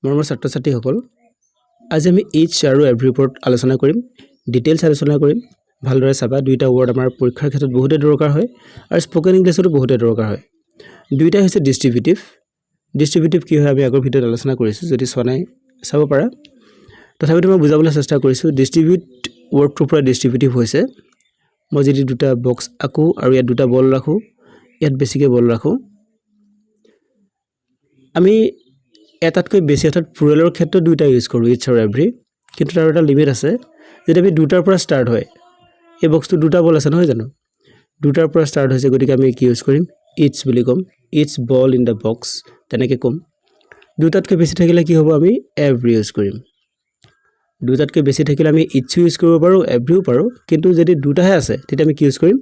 মৰমৰ ছাত্ৰ-ছাত্ৰীসকল আজি আমি ইচ আৰু এভৰি ওপৰত আলোচনা কৰিম ডিটেইলছ আলোচনা কৰিম ভালদৰে চাবা দুইটা ৱৰ্ড আমাৰ পৰীক্ষাৰ ক্ষেত্ৰত বহুতে দৰকাৰ হয় আৰু স্পোকেন ইংলিছতো বহুতে দৰকাৰ হয় দুইটা হৈছে ডিস্ট্ৰিবিউটিভ কি হয় আমি আগৰ ভিডিঅ'ত আলোচনা কৰিছো যদি চোৱা নাই চাব পাৰা তথাপিতো মই বুজাবলৈ চেষ্টা কৰিছো ডিস্ট্ৰিবিউট ৱৰ্ডটোৰ পৰা ডিস্ট্ৰিবিউটিভ হৈছে মই যদি দুটা বক্স আকো আৰু ইয়াত দুটা বল ৰাখো ইয়াত বেছিকে বল ৰাখো আমি এটাতকৈ বেছি অৰ্থাৎ প্লুৰেলৰ ক্ষেত্ৰত দুটা ইউজ কৰো ইচ আৰু এভৰি কিন্তু তাৰ এটা লিমিট আছে যদি আমি দুটাৰ পৰা ষ্টাৰ্ট হয় এই বক্সটো দুটা বল আছে নহয় জানো দুটাৰ পৰা ষ্টাৰ্ট হৈছে গতিকে আমি কি ইউজ কৰিম ইচ বুলি কম ইচ বল ইন দা বক্স তেনেকৈ কম দুটাতকৈ বেছি থাকিলে কি হ'ব আমি এভৰি ইউজ কৰিম দুটাতকৈ বেছি থাকিলে আমি ইচ ইউজ কৰিব পাৰো এভৰিও পাৰো কিন্তু যদি দুটাহে আছে তেতিয়া আমি কি ইউজ কৰিম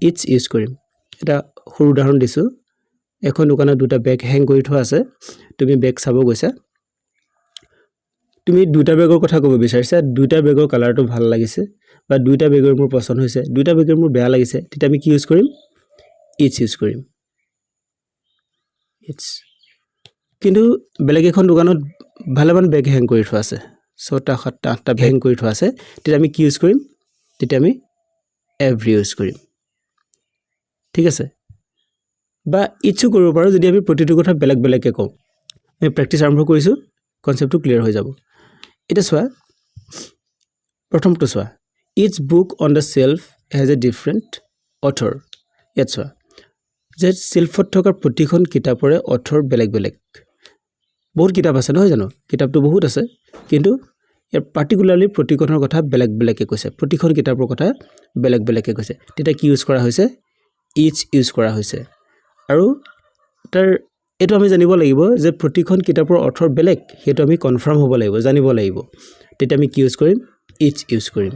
ইচ ইউজ কৰিম এটা সৰু উদাহৰণ দিছো এখন দোকানত দুটা বেগ হেং কৰি থোৱা আছে তুমি বেগ চাব গৈছা তুমি দুটা বেগৰ কথা ক'ব বিচাৰিছা দুটা বেগৰ কালাৰটো ভাল লাগিছে বা দুটা বেগৰ মোৰ পছন্দ হৈছে দুটা বেগৰ মোৰ বেয়া লাগিছে তেতিয়া আমি কি ইউজ কৰিম ইচ ইউজ কৰিম ইচ কিন্তু বেলেগ এখন দোকানত ভালেমান বেগ হেং কৰি থোৱা আছে 6টা 7টা 8টা বেগ হেং কৰি থোৱা আছে তেতিয়া আমি কি ইউজ কৰিম তেতিয়া আমি এভৰি ইউজ কৰিম ঠিক আছে বা ইচ্ছু কৰিব পাৰো যদি আমি প্ৰতিটো কথা বেলেগ বেলেগকৈ কওঁ আমি প্ৰেক্টিছ আৰম্ভ কৰিছো কনসেপ্টটো ক্লিয়াৰ হৈ যাব এটা চোৱা প্ৰথমটো চোৱা each book on the shelf has a different author ইয়াত চোৱা যে সেলফত থকা প্ৰতিখন কিতাপৰে অথৰ বেলেগ বেলেগ বহুত কিতাপ আছে নহয় জানো কিতাপটো বহুত আছে কিন্তু ইয়াৰ পাৰ্টিকুলাৰলি প্ৰতিখনৰ কথা বেলেগ বেলেগকৈ কৈছে প্ৰতিখন কিতাপৰ কথা বেলেগ বেলেগকৈ কৈছে তেতিয়া কি ইউজ কৰা হৈছে ইচ ইউজ কৰা হৈছে আৰু তাৰ এটো আমি জানিব লাগিব যে প্ৰতিখন কিতাপৰ অৰ্থ বেলেগ হেতু আমি কনফাৰ্ম হ'ব লাগিব জানিব লাগিব তেতিয়া আমি কি ইউজ কৰিম ইচ ইউজ কৰিম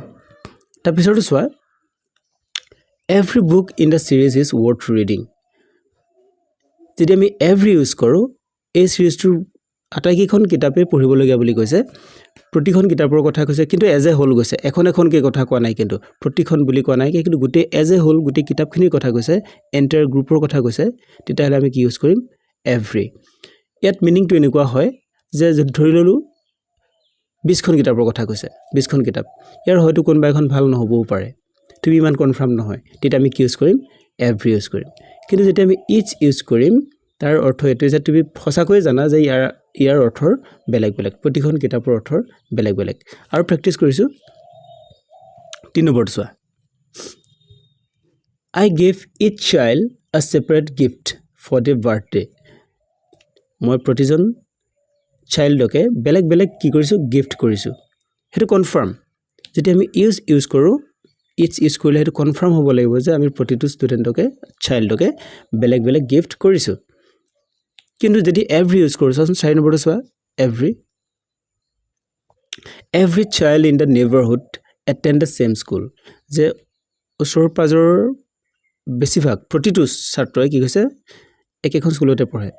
তাৰ পিছৰটো চোৱা every book in the series is worth reading যদি আমি এভৰি ইউজ কৰো এই সিৰিজটো আটাইকেইখন কিতাপে পঢ়িবলগীয়া বুলি কৈছে প্ৰতিখন কিতাপৰ কথা কৈছে কিন্তু এজ এ হোল গৈছে এখন এখনকৈ কথা কোৱা নাই কিন্তু প্ৰতিখন বুলি কোৱা নাই কিন্তু গোটেই এজ এ হোল গোটেই কিতাপখিনিৰ কথা কৈছে এন্টায়াৰ গ্ৰুপৰ কথা কৈছে তেতিয়াহ'লে আমি কি ইউজ কৰিম এভৰি ইয়াত মিনিংটো এনেকুৱা হয় যে ধৰি ললো 20খন কিতাপৰ কথা কৈছে 20খন কিতাপ ইয়াৰ হয়তো কোনোবা এখন ভাল নহবও পাৰে তুমি ইমান কনফাৰ্ম নহয় তেতিয়া আমি কি ইউজ কৰিম এভৰি ইউজ কৰিম কিন্তু যেতিয়া আমি ইচ ইউজ কৰিম তাৰ অৰ্থ এটো যে তুমি সঁচাকৈ জানা যে ইয়াৰ অৰ্থৰ বেলেগ বেলেগ প্ৰতিখন কিতাপৰ অৰ্থৰ বেলেগ বেলেগ আৰু প্ৰেক্টিছ কৰিছো 3 নম্বৰ চোৱা I gave each child a separate gift for their birthday মই প্ৰতিজন চাইল্ডকে বেলেগ বেলেগ কি কৰিছো গিফট কৰিছো হেতু কনফাৰ্ম যদি আমি ইউজ কৰো ইচ ইউজ কৰিলে হেতু কনফাৰ্ম হ'ব লাগিব যে আমি প্ৰতিটো ষ্টুডেন্টকে চাইল্ডকে বেলেগ বেলেগ গিফট কৰিছো কিন্তু যদি এভৰি ইউজ কৰিছো 4 নম্বৰটো চোৱা every child in the neighborhood attend the same school যে ওচৰ পাজৰ বেছিভাগ প্ৰতিটো ছাত্ৰই কি কৈছে একেখন স্কুলতে পঢ়ে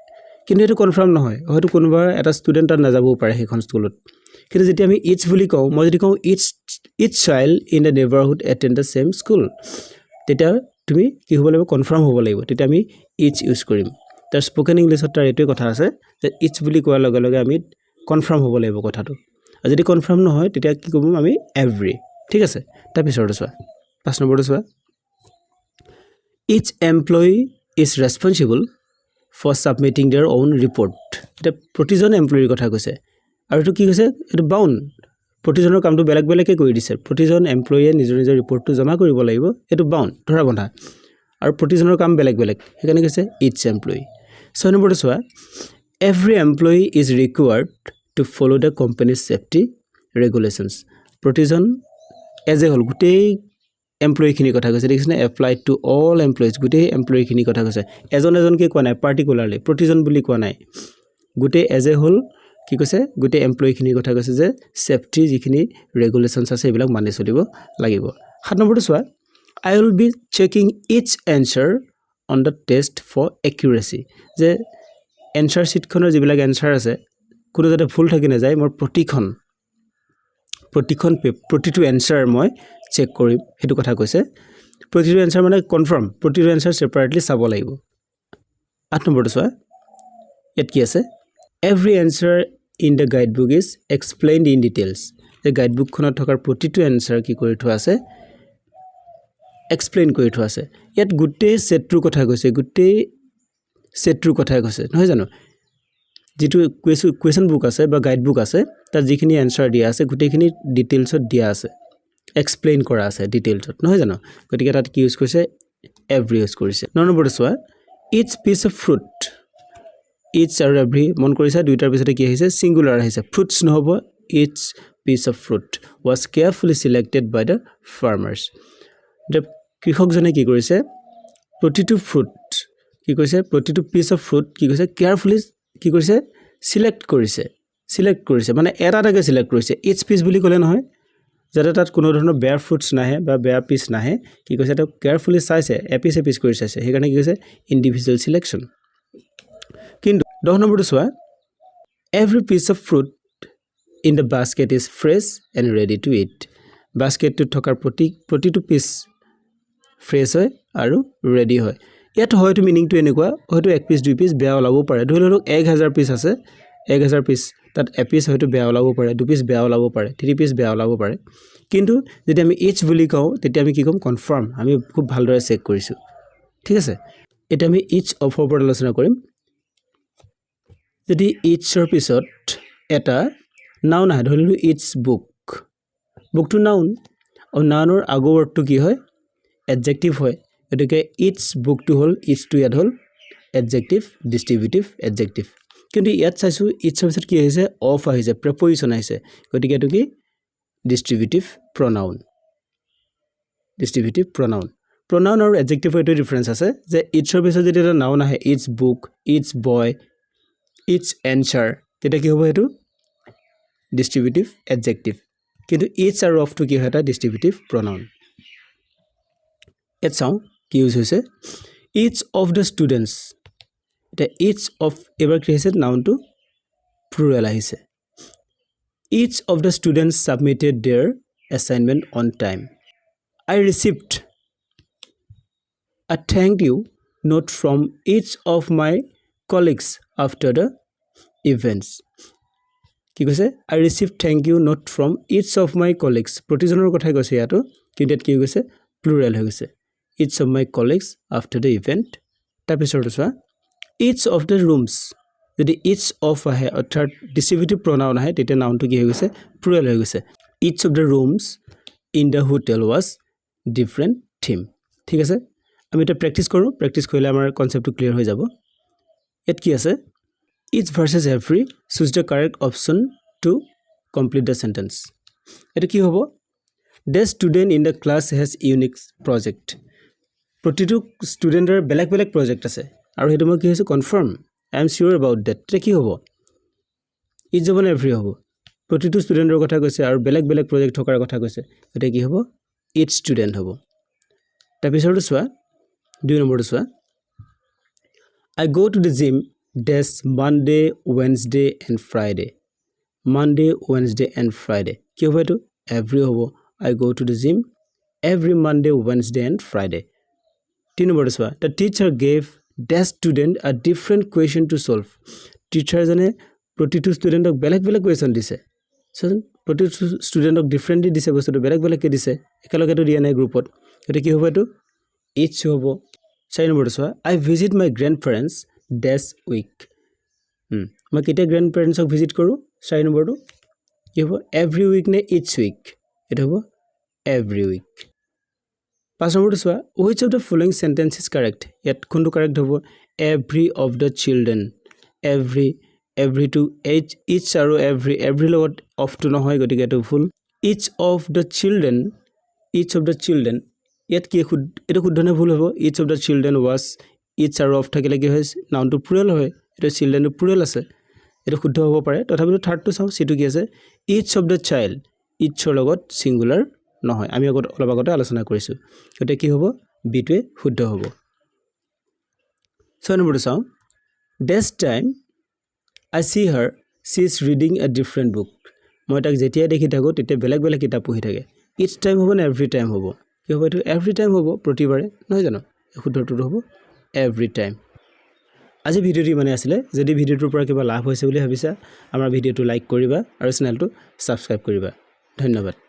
কিন্তু এটো কনফাৰ্ম নহয় হয়তো কোনোবা এটা ষ্টুডেন্ট তাত নাযাবও পাৰে সেইখন স্কুলত কিন্তু যেতিয়া আমি ইচ বুলি কওঁ মই যদি কওঁ each child in the neighbourhood attend the same school তেতিয়া তুমি কি হ'ব লাগিব কনফাৰ্ম হ'ব লাগিব তেতিয়া আমি ইচ ইউজ কৰিম তাৰ স্পোকেন ইংলিছত তাৰ এটোই কথা আছে যে ইচ বুলি কোৱাৰ লগে লগে আমি কনফাৰ্ম হ'ব লাগিব কথাটো আৰু যদি কনফাৰ্ম নহয় তেতিয়া কি ক'ম আমি এভৰি ঠিক আছে তাৰ পিছৰটো চোৱা 5 নম্বৰটো চোৱা each employee is responsible for submitting their own report এটা প্ৰতিজন এমপ্লয়িৰ কথা কৈছে আৰু এটো কি কৈছে এটো বাউন্ড প্ৰতিজনৰ কামটো বেলেগ বেলেগকৈ কৰি দিছে প্ৰতিজন এমপ্লয়িয়ে নিজৰ নিজৰ ৰিপৰ্টটো জমা কৰিব লাগিব এটো বাউন্ড ধৰা বন্ধা আৰু প্ৰতিজনৰ কাম বেলেগ বেলেগ হেকানে কৈছে each employee 6 নম্বৰটো চোৱা every employee is required to follow the company's safety regulations প্ৰতিজন এজ এ হোল গোটেই এমপ্লয়ি খিনি কথা কৈছে দেখিছনে এপ্লাইড টু অল এমপ্লয়িজ গোটেই এমপ্লয়ি খিনি কথা কৈছে এজনকে কোৱা নাই পাৰ্টিকুলাৰলি প্ৰতিজন বুলি কোৱা নাই গোটেই এজ এ হোল কি কৈছে গোটেই এমপ্লয়ি খিনি কথা কৈছে যে সেফটি যিখিনি ৰেগুলেশনস আছে এবিলাক মানি চলিব লাগিব 7 নম্বৰটো চোৱা I will be checking each answer on the test for accuracy যে এনসাৰ শীটখনৰ যিবিলাক এনসাৰ আছে কোনো যাতে ভুল থাকি না যায় মোৰ প্ৰতিটো এনসাৰ মই চেক কৰিম হেতু কথা কৈছে প্ৰতিটো এনসাৰ মানে কনফাৰ্ম প্ৰতিটো এনসাৰ সেপাৰেটলি চাব লাগিব 8 নম্বৰটো চোৱা ইয়াত কি আছে every answer in the guidebook is explained in details. The guidebook খনত থকাৰ প্ৰতিটো এনসাৰ কি কৰি থোৱা আছে এক্সপ্লেইন কৰি থোৱা আছে ইয়াত গুটেই সেটৰ কথা কৈছে গুটেই সেটৰ কথা কৈছে নহয় জানো যেটো কোৱেশ্চন বুক আছে বা গাইড বুক আছে তাৰ যিখিনি এনসাৰ দিয়া আছে গুটেইখিনি ডিটেইলছত দিয়া আছে এক্সপ্লেইন কৰা আছে ডিটেইলছত নহয় জানো গতিকে তাত কি ইউজ কৰিছে এভৰি ইউজ কৰিছে নম্বৰটো চোৱা each piece of fruit each আৰু every মন কৰিছা দুইটাৰ পিছতে কি আহিছে সিঙ্গুলাৰ আহিছে fruits নহব each piece of fruit was carefully selected by the farmers the কৃষকজনে কি কৰিছে প্ৰতিটো ফ্ৰুট কি কৰিছে প্ৰতিটো পিস অফ ফ্ৰুট কি কৰিছে কেয়াৰফুলি কি কৰিছে সিলেক্ট কৰিছে মানে এটাকে সিলেক্ট কৰিছে each piece বুলি ক'লে নহয় যাতে তাত কোনো ধৰণৰ বেয়াৰ ফ্ৰুটছ নাহে বা বেয়াৰ পিস নাহে কি কৈছে এটা কেয়াৰফুলি চাইছে এপিস কৰি চাইছে সেইকাৰণে কি কৈছে ইন্ডিভিজুৱেল সিলেকশন কিন্তু 10 নম্বৰটো চোৱা every piece of fruit in the basket is fresh and ready to eat বাস্কেটটো থকাৰ প্ৰতিটো পিস ফ্ৰেছ হয় আৰু ৰেডি হয় ইয়াত হয়তো মিনিংটো এনেকুৱা হয়তো এক পিস দুই পিস বেয়া ওলাব পাৰে ধৰি লওক 1000 পিস আছে 1000 পিস তাত এপিস হয়তো বেয়া ওলাব পাৰে দুই পিস বেয়া ওলাব পাৰে তিনি পিস বেয়া ওলাব পাৰে কিন্তু যদি আমি ইচ বুলি কওঁ তেতিয়া আমি কি কম কনফাৰ্ম আমি খুব ভালদৰে চেক কৰিছো ঠিক আছে এটা আমি ইচ অফ ওপৰত আলোচনা কৰিম যদি ইচৰ পিছত এটা নাউন আহে ধৰি লও ইটস বুকটো নাউন আৰু নাউনৰ আগৰ ৱৰ্ডটো কি হয় এডজেক্টিভ হয় এটোকে ইটস বুকটো হল ইটসটো ইয়াত হল এডজেক্টিভ ডিস্ট্ৰিবিউটিভ এডজেক্টিভ কিন্তু ইয়াত চাইছো ইটসৰ পিছত কি আহিছে অফ আহিছে প্ৰিপজিশন আহিছে গতিকে এটো কি ডিস্ট্ৰিবিউটিভ প্ৰনাউন pronoun আৰু adjective এটো ডিফাৰেন্স আছে যে ইটসৰ পিছত যদি এটা নাউন আহে it's book it's boy it's answer তেতিয়া কি হ'ব এটো ডিস্ট্ৰিবিউটিভ adjective কিন্তু ইটস আৰু অফ টু কি হয় এটা ডিস্ট্ৰিবিউটিভ pronoun এট চাও কি ইউজ হৈছে each of the students এটা each of এবাৰ কি হৈছে নাউন টু প্লুৰাল আহিছে each of the students submitted their assignment on time I received a thank you note from each of my colleagues after the events কি কৈছে I received thank you note from each of my colleagues প্ৰতিজনৰ কথা কৈছে ইয়াতো কিন্তু কি কৈছে plural হৈ গৈছে each of my colleagues after the event তাৰপিছৰটো চোৱা each of the rooms যদি each of আহে অৰ্থাৎ ডিস্ট্ৰিবিউটিভ pronoun আহে তেতিয়া নাউনটো কি হৈ গৈছে প্লুৰাল হৈ গৈছে each of the rooms in the hotel was different theme ঠিক আছে আমি এটা প্ৰ্যাকটিছ কৰো প্ৰ্যাকটিছ কৰিলে আমাৰ কনসেপ্টটো ক্লিয়াৰ হৈ যাব এত কি আছে each versus every choose the correct option to complete the sentence এটা কি হ'ব the student in the class has unique project প্ৰতিটো ষ্টুডেন্টৰ বেলেগ প্ৰজেক্ট আছে আৰু হেতু মই কি হৈছে confirm I am sure about that এটা কি হ'ব ইজ জবন এভৰি হ'ব প্ৰতিটো ষ্টুডেন্টৰ কথা কৈছে আৰু বেলেগ প্ৰজেক্ট থকাৰ কথা কৈছে এটা কি হ'ব ইট ষ্টুডেন্ট হ'ব তাৰপিছৰটো চোৱা 2 নম্বৰটো চোৱা I go to the gym days Monday Wednesday and Friday কি হ'ব এটো এভৰি হ'ব I go to the gym every Monday Wednesday and Friday 3 নম্বৰটো চোৱা the teacher gave the student a different question to solve teacher জনে প্ৰতিটো ষ্টুডেন্টক বেলেগ question দিছে প্ৰতিটো ষ্টুডেন্টক ডিফাৰেন্টলি দিছে বস্তুটো বেলেগ কে দিছে একেলগেটো দিয়া নাই গ্ৰুপত এটা কি হ'ব এটো ইটস হ'ব 4 নম্বৰটো চোৱা I visit my grandparents this week মই কেতিয়া গ্ৰান্ডপেৰেন্টছক ভিজিট কৰো 4 নম্বৰটো কি হ'ব every week নে each week এটা হ'ব every week 5 নম্বৰটো চোৱা which of the following sentence is correct ইয়াত কোনটো কাৰেক্ট হ'ব every of the children every to each আৰু every লগত of to নহয় গতিকে এটো ফুল each of the children ইয়াত কি এটো শুদ্ধনে ভুল হ'ব each of the children was each আৰু of থাকিলে কি হয় নাউনটো প্লুৰাল হয় এটো children টো প্লুৰাল আছে এটো শুদ্ধ হ'ব পাৰে তথাপিও থাৰ্ডটো চাও সিটো কি আছে each of the child eachৰ লগত সিঙ্গুলাৰ নহয় আমি অলপ আগতে আলোচনা কৰিছো এটা কি হ'ব বিটোৱে শুদ্ধ হ'ব 6 নম্বৰটো চাও this time I see her she is reading a different book মই তাক যেতিয়া দেখি থাকো তেতিয়া বেলেগ কিতাপ পঢ়ি থাকে each time হ'ব না every time হ'ব কি হ'ব এটো every time হ'ব প্ৰতিবাৰে নহয় জানো শুদ্ধটো হ'ব every time আজি ভিডিঅ'টো মানে আছিলে যদি ভিডিঅ'টোৰ পৰা কিবা লাভ হৈছে বুলি ভাবিছা আমাৰ ভিডিঅ'টো লাইক কৰিবা আৰু চেনেলটো ছাবস্ক্ৰাইব কৰিবা ধন্যবাদ